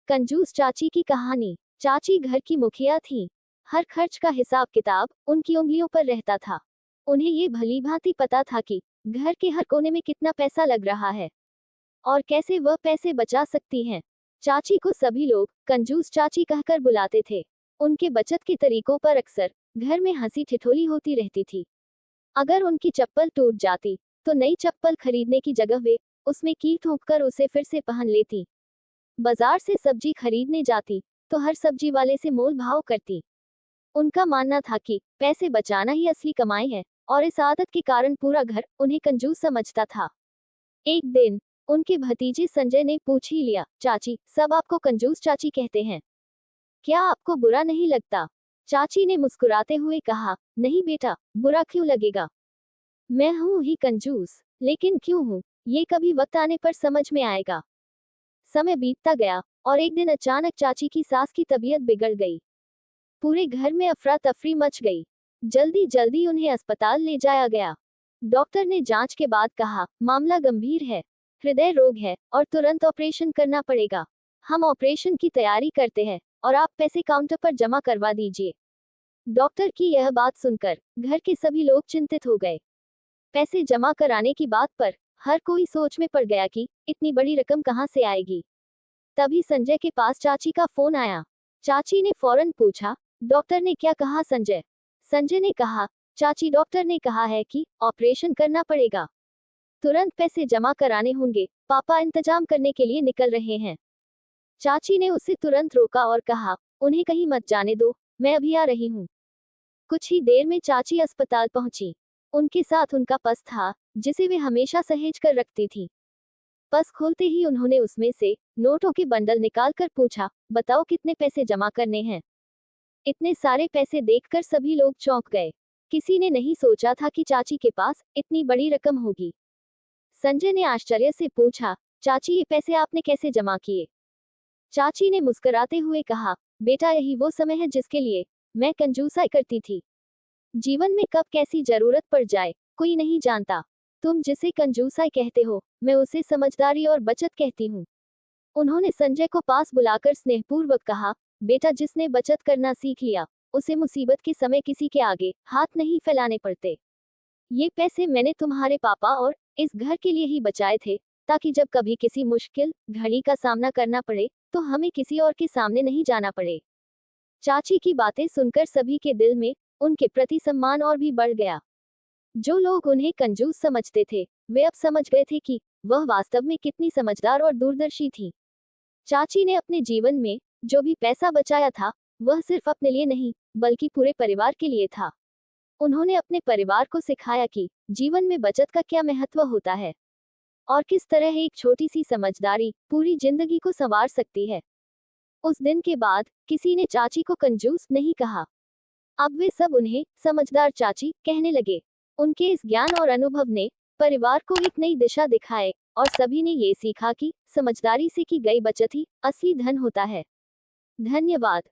कंजूस चाची की कहानी। चाची घर की मुखिया थी। हर खर्च का हिसाब किताब उनकी उंगलियों पर रहता था। उन्हें ये भली भांति पता था कि घर के हर कोने में कितना पैसा लग रहा है और कैसे वह पैसे बचा सकती हैं। चाची को सभी लोग कंजूस चाची कहकर बुलाते थे। उनके बचत के तरीकों पर अक्सर घर में हंसी ठिठोली होती रहती थी। अगर उनकी चप्पल टूट जाती तो नई चप्पल खरीदने की जगह वे उसमें कील ठोंककर उसे फिर से पहन लेती। बाजार से सब्जी खरीदने जाती तो हर सब्जी वाले से मोल भाव करती। उनका मानना था कि पैसे बचाना ही असली कमाई है और इस आदत के कारण पूरा घर उन्हें कंजूस समझता था। एक दिन उनके भतीजे संजय ने पूछ ही लिया, चाची, सब आपको कंजूस चाची कहते हैं, क्या आपको बुरा नहीं लगता? चाची ने मुस्कुराते हुए कहा, नहीं बेटा, बुरा क्यों लगेगा? मैं हूं ही कंजूस, लेकिन क्यों हूं, ये कभी वक्त आने पर समझ में आएगा। समय बीतता गया और एक दिन अचानक चाची की सास की तबीयत बिगड़ गई। पूरे घर में अफरा तफरी मच गई। जल्दी जल्दी उन्हें अस्पताल ले जाया गया। डॉक्टर ने जांच के बाद कहा, मामला गंभीर है, हृदय रोग है और तुरंत ऑपरेशन करना पड़ेगा। हम ऑपरेशन की तैयारी करते हैं और आप पैसे काउंटर पर जमा करवा दीजिए। डॉक्टर की यह बात सुनकर घर के सभी लोग चिंतित हो गए। पैसे जमा कराने की बात पर हर कोई सोच में पड़ गया कि इतनी बड़ी रकम कहां से आएगी। तभी संजय के पास चाची का फोन आया। चाची ने फौरन पूछा, डॉक्टर ने क्या कहा संजय? संजय ने कहा, चाची, डॉक्टर ने कहा है कि ऑपरेशन करना पड़ेगा, तुरंत पैसे जमा कराने होंगे, पापा इंतजाम करने के लिए निकल रहे हैं। चाची ने उसे तुरंत रोका और कहा, उन्हें कहीं मत जाने दो, मैं अभी आ रही हूँ। कुछ ही देर में चाची अस्पताल पहुंची। उनके साथ उनका पर्स था, जिसे वे हमेशा सहेज कर रखती थी। पर्स खोलते ही उन्होंने उसमें से नोटों के बंडल निकालकर पूछा, बताओ कितने पैसे जमा करने हैं? इतने सारे पैसे देखकर सभी लोग चौंक गए। किसी ने नहीं सोचा था कि चाची के पास इतनी बड़ी रकम होगी। संजय ने आश्चर्य से पूछा, चाची, ये पैसे आपने कैसे जमा किए? चाची ने मुस्कुराते हुए कहा, बेटा, यही वो समय है जिसके लिए मैं कंजूसाई करती थी। जीवन में कब कैसी जरूरत पड़ जाए कोई नहीं जानता। तुम जिसे कंजूसाई कहते हो, मैं उसे समझदारी और बचत कहती हूँ। उन्होंने संजय को पास बुलाकर स्नेहपूर्वक कहा, बेटा, जिसने बचत करना सीख लिया उसे मुसीबत के समय किसी के आगे हाथ नहीं फैलाने पड़ते। ये पैसे मैंने तुम्हारे पापा और इस घर के लिए ही बचाए थे, ताकि जब कभी किसी मुश्किल घड़ी का सामना करना पड़े तो हमें किसी और के सामने नहीं जाना पड़े। चाची की बातें सुनकर सभी के दिल में उनके प्रति सम्मान और भी बढ़ गया। जो लोग उन्हें कंजूस समझते थे, वे अब समझ गए थे कि वह वास्तव में कितनी समझदार और दूरदर्शी थी। चाची ने अपने जीवन में जो भी पैसा बचाया था, वह सिर्फ अपने लिए नहीं, बल्कि पूरे परिवार के लिए था। उन्होंने अपने परिवार को सिखाया कि जीवन में बचत का क्या महत्व होता है और किस तरह एक छोटी सी समझदारी पूरी जिंदगी को संवार सकती है। उस दिन के बाद किसी ने चाची को कंजूस नहीं कहा। अब वे सब उन्हें समझदार चाची कहने लगे। उनके इस ज्ञान और अनुभव ने परिवार को एक नई दिशा दिखाए और सभी ने ये सीखा कि समझदारी से की गई बचत ही असली धन होता है। धन्यवाद।